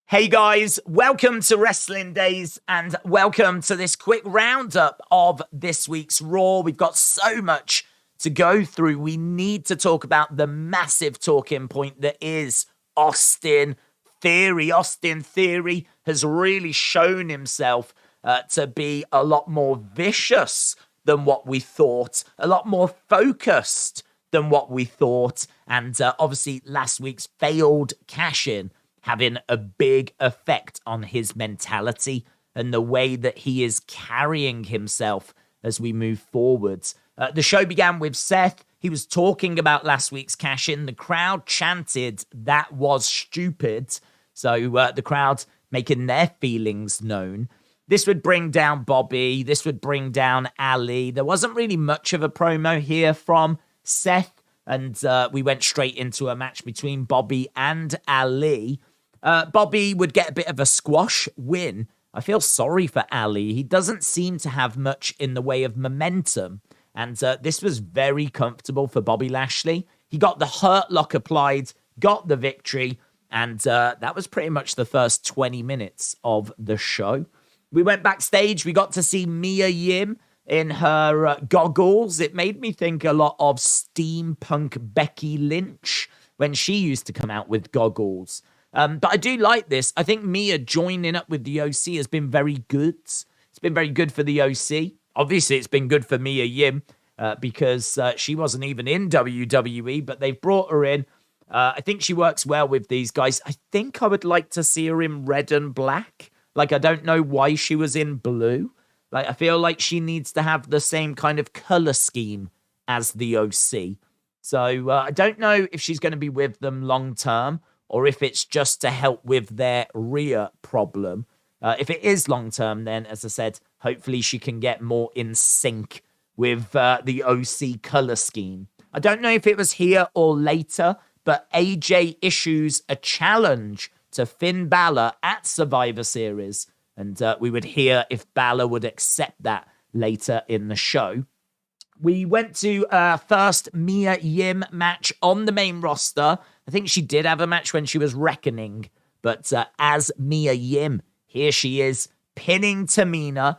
Hey guys, welcome to Wrestling Days and welcome to this quick roundup of this week's Raw. We've got so much to go through. We need to talk about the massive talking point that is Austin Theory. Austin Theory has really shown himself to be a lot more vicious than what we thought, a lot more focused than what we thought, and obviously last week's failed cash-in having a big effect on his mentality and the way that he is carrying himself as we move forwards. The show began with Seth. He was talking about last week's cash-in. The crowd chanted, "That was stupid." So the crowd making their feelings known. This would bring down Bobby. This would bring down Ali. There wasn't really much of a promo here from Seth, and we went straight into a match between Bobby and Ali. Bobby would get a bit of a squash win. I feel sorry for Ali. He doesn't seem to have much in the way of momentum. And this was very comfortable for Bobby Lashley. He got the Hurt Lock applied, got the victory, and that was pretty much the first 20 minutes of the show. We went backstage. We got to see Mia Yim in her goggles. It made me think a lot of steampunk Becky Lynch when she used to come out with goggles. But I do like this. I think Mia joining up with the OC has been very good. It's been very good for the OC. Obviously, it's been good for Mia Yim because she wasn't even in WWE, but they've brought her in. I think she works well with these guys. I think I would like to see her in red and black. Like, I don't know why she was in blue. Like, I feel like she needs to have the same kind of color scheme as the OC. So I don't know if she's going to be with them long term, or if it's just to help with their Rhea problem. If it is long-term, then, as I said, hopefully she can get more in sync with the OC color scheme. I don't know if it was here or later, but AJ issues a challenge to Finn Balor at Survivor Series, and we would hear if Balor would accept that later in the show. We went to first Mia Yim match on the main roster. I think she did have a match when she was Reckoning, but as Mia Yim, here she is pinning Tamina.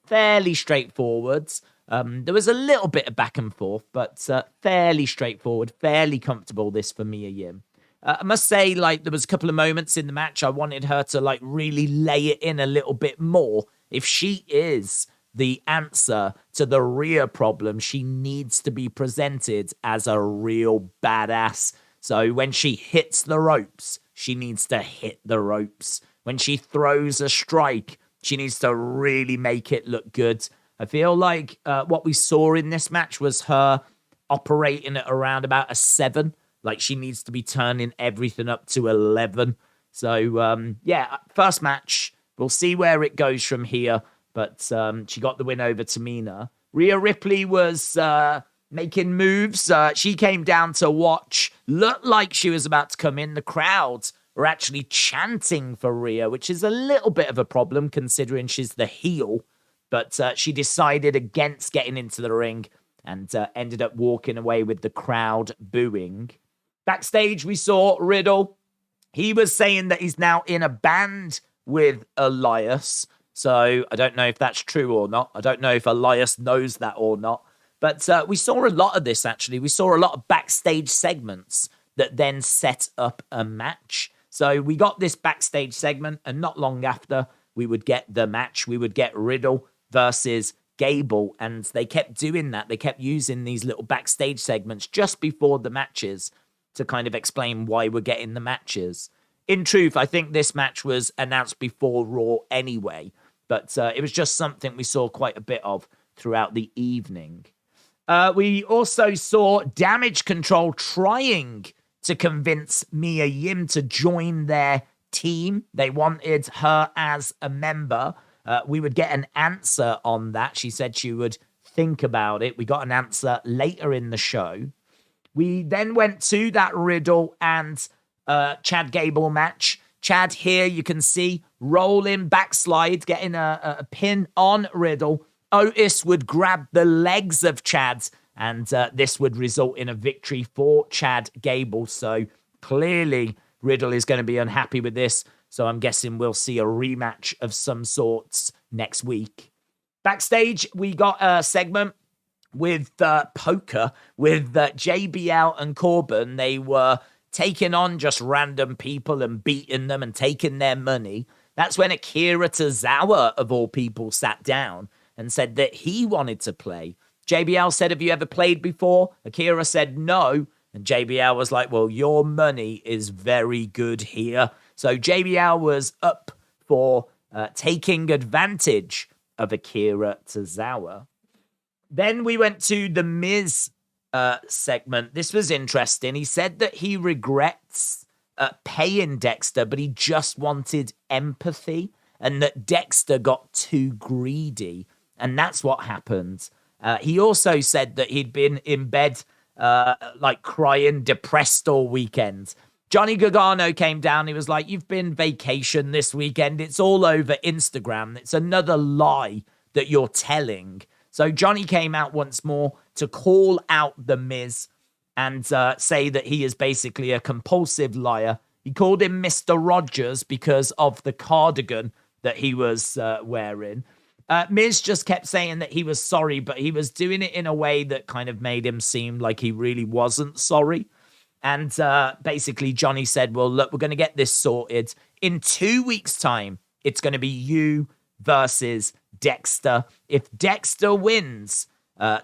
Fairly straightforward. There was a little bit of back and forth, but fairly straightforward, fairly comfortable this for Mia Yim. I must say, like, there was a couple of moments in the match I wanted her to, like, really lay it in a little bit more. If she is the answer to the Rhea problem, she needs to be presented as a real badass. So when she hits the ropes, she needs to hit the ropes. When she throws a strike, she needs to really make it look good. I feel like what we saw in this match was her operating at around about a 7. Like, she needs to be turning everything up to 11. So, yeah, first match. We'll see where it goes from here. But she got the win over Tamina. Rhea Ripley was making moves. She came down to watch. Looked like she was about to come in. The crowd were actually chanting for Rhea, which is a little bit of a problem considering she's the heel. But she decided against getting into the ring and ended up walking away with the crowd booing. Backstage, we saw Riddle. He was saying that he's now in a band with Elias. So I don't know if that's true or not. I don't know if Elias knows that or not. But we saw a lot of this, actually. We saw a lot of backstage segments that then set up a match. So we got this backstage segment, and not long after, we would get the match. We would get Riddle versus Gable, and they kept doing that. They kept using these little backstage segments just before the matches to kind of explain why we're getting the matches. In truth, I think this match was announced before Raw anyway, but it was just something we saw quite a bit of throughout the evening. We also saw Damage Control trying to convince Mia Yim to join their team. They wanted her as a member. We would get an answer on that. She said she would think about it. We got an answer later in the show. We then went to that Riddle and Chad Gable match. Chad here, you can see, rolling backslide, getting a pin on Riddle. Otis would grab the legs of Chad, and this would result in a victory for Chad Gable. So clearly, Riddle is going to be unhappy with this. So I'm guessing we'll see a rematch of some sorts next week. Backstage, we got a segment with poker with JBL and Corbin. They were taking on just random people and beating them and taking their money. That's when Akira Tozawa, of all people, sat down and said that he wanted to play. JBL said, have you ever played before? Akira said no. And JBL was like, well, your money is very good here. So JBL was up for taking advantage of Akira Tozawa. Then we went to the Miz segment. This was interesting. He said that he regrets paying Dexter, but he just wanted empathy, and that Dexter got too greedy. And that's what happened. He also said that he'd been in bed like crying, depressed all weekend. Johnny Gargano came down. He was like, you've been vacation this weekend. It's all over Instagram. It's another lie that you're telling. So Johnny came out once more to call out The Miz and say that he is basically a compulsive liar. He called him Mr. Rogers because of the cardigan that he was wearing. Miz just kept saying that he was sorry, but he was doing it in a way that kind of made him seem like he really wasn't sorry. And basically Johnny said, well, look, we're going to get this sorted. In 2 weeks' time, it's going to be you versus Dexter. If Dexter wins,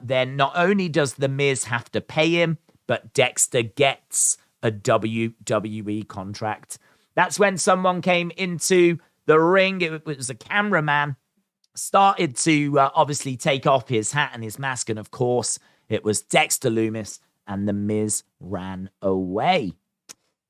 then not only does The Miz have to pay him, but Dexter gets a WWE contract. That's when someone came into the ring. It was a cameraman, started to obviously take off his hat and his mask. And of course, it was Dexter Lumis, and The Miz ran away.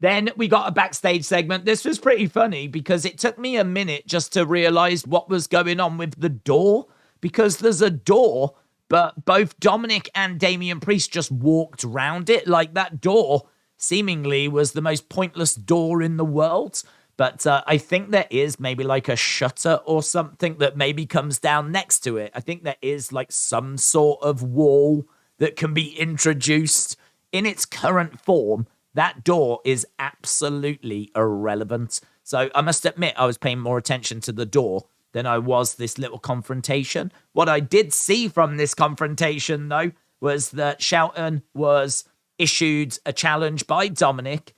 Then we got a backstage segment. This was pretty funny because it took me a minute just to realize what was going on with the door, because there's a door, but both Dominick and Damian Priest just walked around it. Like, that door seemingly was the most pointless door in the world. But I think there is maybe like a shutter or something that maybe comes down next to it. I think there is like some sort of wall that can be introduced. In its current form, that door is absolutely irrelevant. So I must admit, I was paying more attention to the door than I was this little confrontation. What I did see from this confrontation, though, was that Shelton was issued a challenge by Dominick.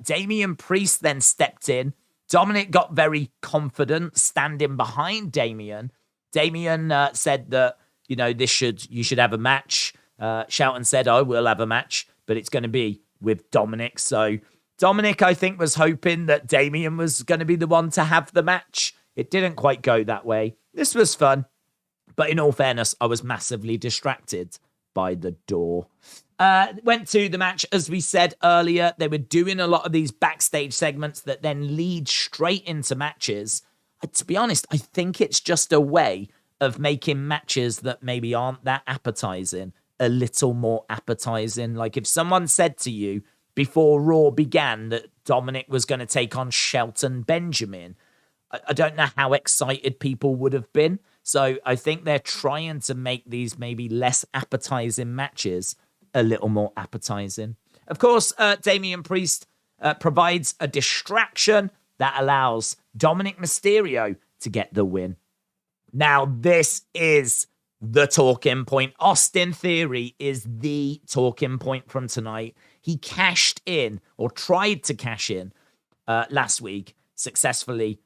Damian Priest then stepped in. Dominick got very confident, standing behind Damian. Damian said that, you know, you should have a match. Shelton said, I will have a match, but it's going to be with Dominick. So Dominick, I think, was hoping that Damian was going to be the one to have the match. It didn't quite go that way. This was fun, but in all fairness, I was massively distracted by the door. Went to the match, as we said earlier. They were doing a lot of these backstage segments that then lead straight into matches. To be honest, I think it's just a way of making matches that maybe aren't that appetizing a little more appetizing. Like if someone said to you before Raw began that Dominick was going to take on Shelton Benjamin, I don't know how excited people would have been. So I think they're trying to make these maybe less appetizing matches a little more appetizing. Of course, Damian Priest provides a distraction that allows Dominic Mysterio to get the win. Now, this is the talking point. Austin Theory is the talking point from tonight. He cashed in, or tried to cash in, last week. Successfully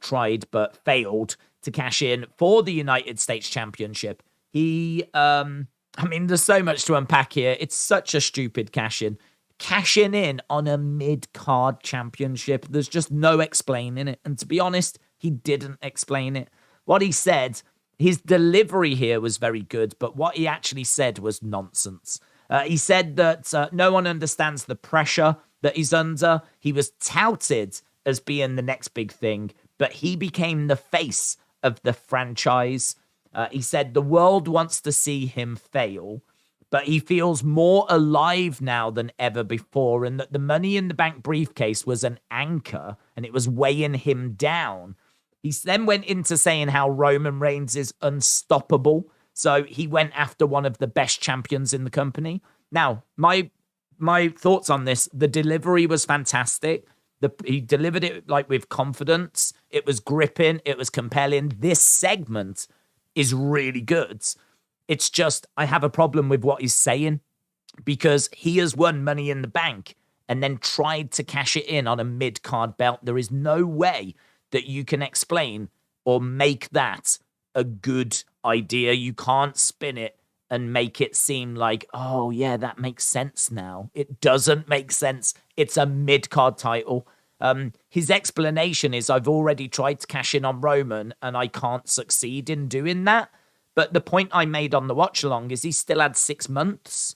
tried, but failed to cash in for the United States Championship. There's so much to unpack here. It's such a stupid cash-in. Cashing in on a mid-card championship. There's just no explaining it. And to be honest, he didn't explain it. What he said, his delivery here was very good, but what he actually said was nonsense. He said that no one understands the pressure that he's under. He was touted as being the next big thing, but he became the face of the franchise. He said the world wants to see him fail, but he feels more alive now than ever before, and that the Money in the Bank briefcase was an anchor and it was weighing him down. He then went into saying how Roman Reigns is unstoppable, so he went after one of the best champions in the company. Now, my thoughts on this, the delivery was fantastic. He delivered it like with confidence. It was gripping. It was compelling. This segment is really good. It's just, I have a problem with what he's saying because he has won Money in the Bank and then tried to cash it in on a mid-card belt. There is no way that you can explain or make that a good idea. You can't spin it and make it seem like, oh, yeah, that makes sense now. It doesn't make sense. It's a mid-card title. His explanation is, I've already tried to cash in on Roman and I can't succeed in doing that. But the point I made on the watch-along is he still had 6 months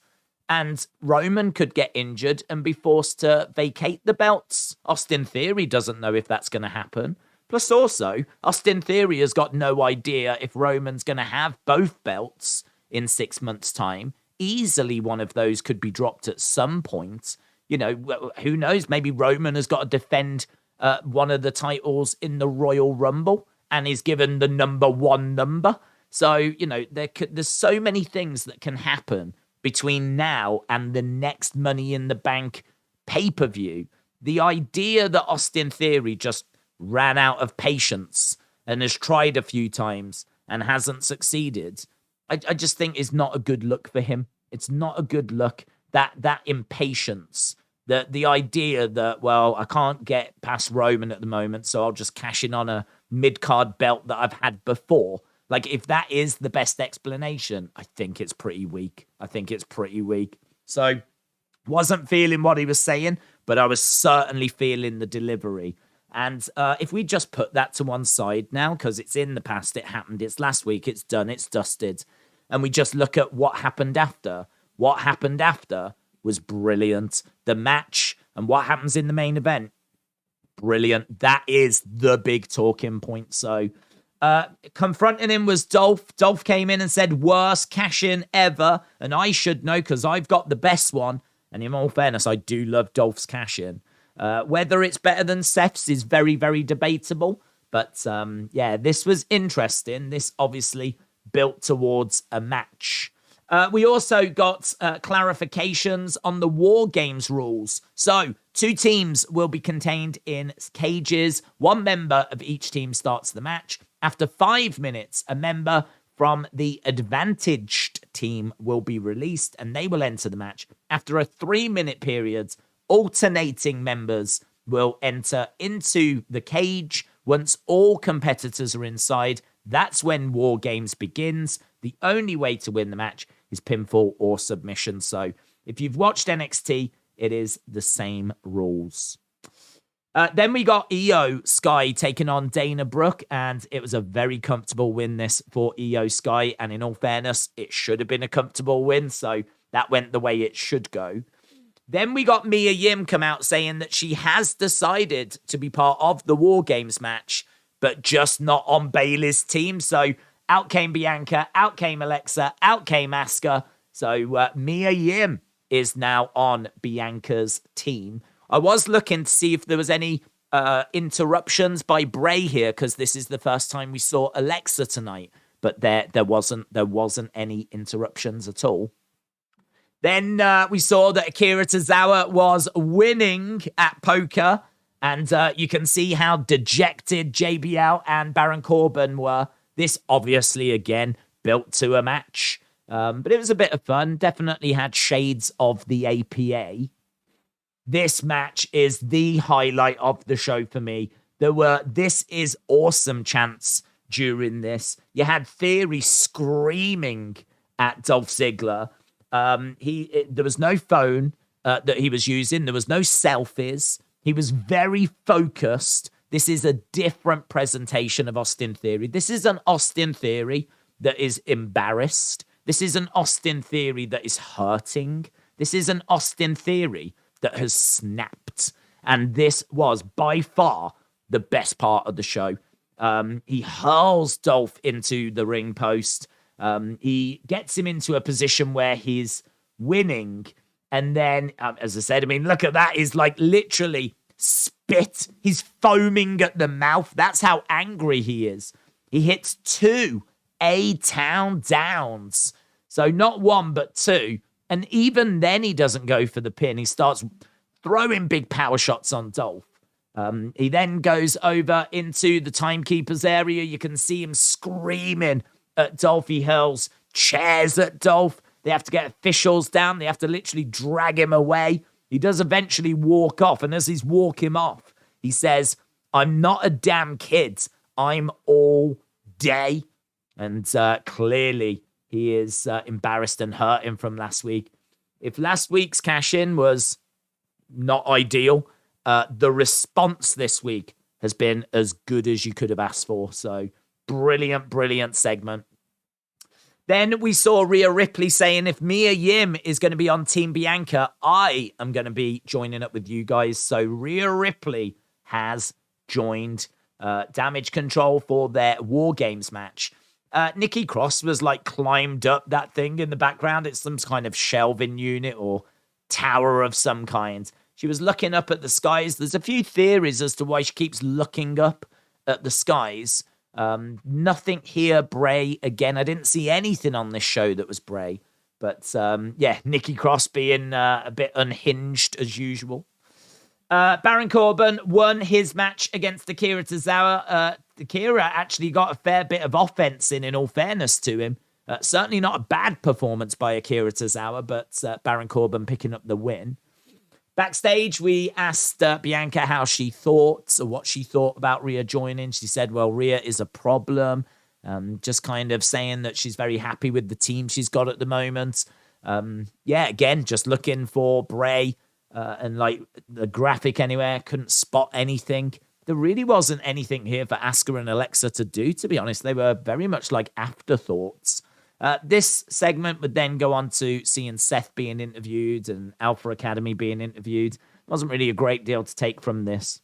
and Roman could get injured and be forced to vacate the belts. Austin Theory doesn't know if that's going to happen. Plus also, Austin Theory has got no idea if Roman's going to have both belts in 6 months' time. Easily one of those could be dropped at some point. You know, who knows? Maybe Roman has got to defend one of the titles in the Royal Rumble and is given the number 1 number. So, you know, there's so many things that can happen between now and the next Money in the Bank pay-per-view. The idea that Austin Theory just ran out of patience and has tried a few times and hasn't succeeded, I just think is not a good look for him. It's not a good look. That impatience, the idea that, well, I can't get past Roman at the moment, so I'll just cash in on a mid-card belt that I've had before. Like, if that is the best explanation, I think it's pretty weak. So, wasn't feeling what he was saying, but I was certainly feeling the delivery. And if we just put that to one side now, because it's in the past, it happened, it's last week, it's done, it's dusted, and we just look at what happened after. What happened after was brilliant. The match and what happens in the main event, brilliant. That is the big talking point. So, confronting him was Dolph. Dolph came in and said, worst cash-in ever, and I should know because I've got the best one. And in all fairness, I do love Dolph's cash-in. Whether it's better than Seth's is very, very debatable. But yeah, this was interesting. This obviously built towards a match. We also got clarifications on the War Games rules. So 2 teams will be contained in cages. 1 member of each team starts the match. After 5 minutes, a member from the advantaged team will be released and they will enter the match. After a 3-minute period, alternating members will enter into the cage. Once all competitors are inside, that's when War Games begins. The only way to win the match is pinfall or submission. So if you've watched NXT, it is the same rules. Then we got Skye taking on Dana Brooke, and it was a very comfortable win this for Skye. And in all fairness, it should have been a comfortable win, so that went the way it should go. Then we got Mia Yim come out saying that she has decided to be part of the War Games match, but just not on Bayley's team. So out came Bianca, out came Alexa, out came Asuka. So Mia Yim is now on Bianca's team. I was looking to see if there was any interruptions by Bray here, because this is the first time we saw Alexa tonight, but there wasn't any interruptions at all. Then we saw that Akira Tozawa was winning at poker, and you can see how dejected JBL and Baron Corbin were. This obviously, again, built to a match, but it was a bit of fun. Definitely had shades of the APA. This match is the highlight of the show for me. There were "this is awesome" chants during this. You had Theory screaming at Dolph Ziggler. There was no phone that he was using. There was no selfies. He was very focused. This is a different presentation of Austin Theory. This is an Austin Theory that is embarrassed. This is an Austin Theory that is hurting. This is an Austin Theory that has snapped. And this was by far the best part of the show. He hurls Dolph into the ring post. He gets him into a position where he's winning. And then, as I said, I mean, look at that. He's like literally spit. He's foaming at the mouth. That's how angry he is. He hits 2 A-Town downs. So not 1, but 2. And even then he doesn't go for the pin. He starts throwing big power shots on Dolph. He then goes over into the timekeeper's area. You can see him screaming at Dolph. He hurls chairs at Dolph. They have to get officials down. They have to literally drag him away. He does eventually walk off. And as he's walking off, he says, "I'm not a damn kid. I'm all day." And clearly he is embarrassed and hurting from last week. If last week's cash-in was not ideal, the response this week has been as good as you could have asked for. So brilliant segment. Then we saw Rhea Ripley saying, if Mia Yim is going to be on Team Bianca, I am going to be joining up with you guys. So Rhea Ripley has joined Damage Control for their War Games match. Nikki Cross was like climbed up that thing in the background. It's some kind of shelving unit or tower of some kind. She was looking up at the skies. There's a few theories as to why she keeps looking up at the skies. Nothing here, Bray. Again, I didn't see anything on this show that was Bray. But yeah, Nikki Cross being a bit unhinged as usual. Baron Corbin won his match against Akira Tozawa. Akira actually got a fair bit of offense in all fairness to him. Certainly not a bad performance by Akira Tozawa, but Baron Corbin picking up the win. Backstage, we asked Bianca how she thought, or what she thought about Rhea joining. She said, well, Rhea is a problem. Just kind of saying that she's very happy with the team she's got at the moment. Yeah, again, just looking for Bray and like the graphic anywhere. Couldn't spot anything. There really wasn't anything here for Asuka and Alexa to do, to be honest. They were very much like afterthoughts. This segment would then go on to seeing Seth being interviewed and Alpha Academy being interviewed. Wasn't really a great deal to take from this.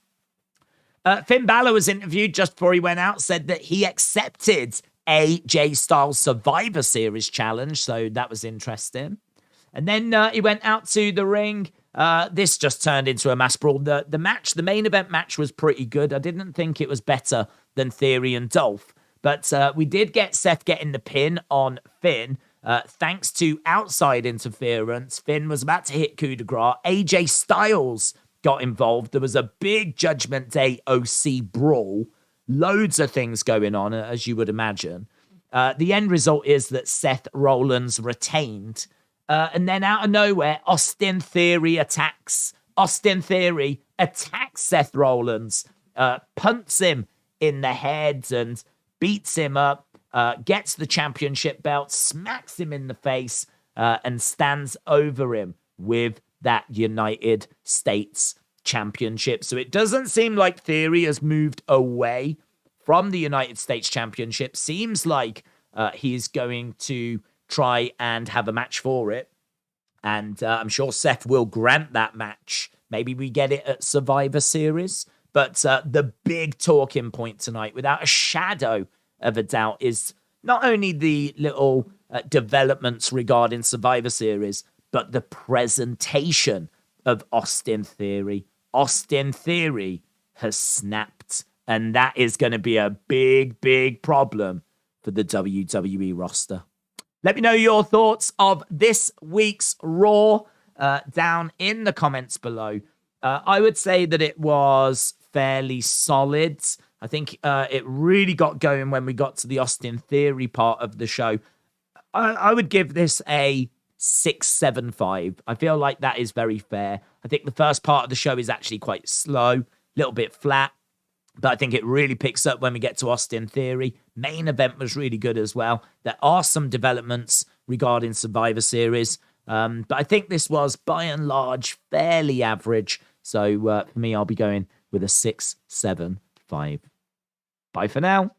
Finn Balor was interviewed just before he went out, said that he accepted AJ Styles Survivor Series challenge, so that was interesting. And then he went out to the ring. This just turned into a mass brawl. The main event match was pretty good. I didn't think it was better than Theory and Dolph. But we did get Seth getting the pin on Finn, thanks to outside interference. Finn was about to hit coup de grace. AJ Styles got involved. There was a big Judgment Day OC brawl. Loads of things going on, as you would imagine. The end result is that Seth Rollins retained. And then out of nowhere, Austin Theory attacks. Austin Theory attacks Seth Rollins, punts him in the head and beats him up, gets the championship belt, smacks him in the face, and stands over him with that United States Championship. So it doesn't seem like Theory has moved away from the United States Championship. Seems like he's going to try and have a match for it. And I'm sure Seth will grant that match. Maybe we get it at Survivor Series. But the big talking point tonight, without a shadow of a doubt, is not only the little developments regarding Survivor Series, but the presentation of Austin Theory. Austin Theory has snapped, and that is going to be a big problem for the WWE roster. Let me know your thoughts of this week's Raw down in the comments below. I would say that it was fairly solid. I think it really got going when we got to the Austin Theory part of the show. I would give this a 6.75. I feel like that is very fair. I think the first part of the show is actually quite slow, a little bit flat, but I think it really picks up when we get to Austin Theory. Main event was really good as well. There are some developments regarding Survivor Series, but I think this was, by and large, fairly average. So for me, I'll be going with a 6.75. Bye for now.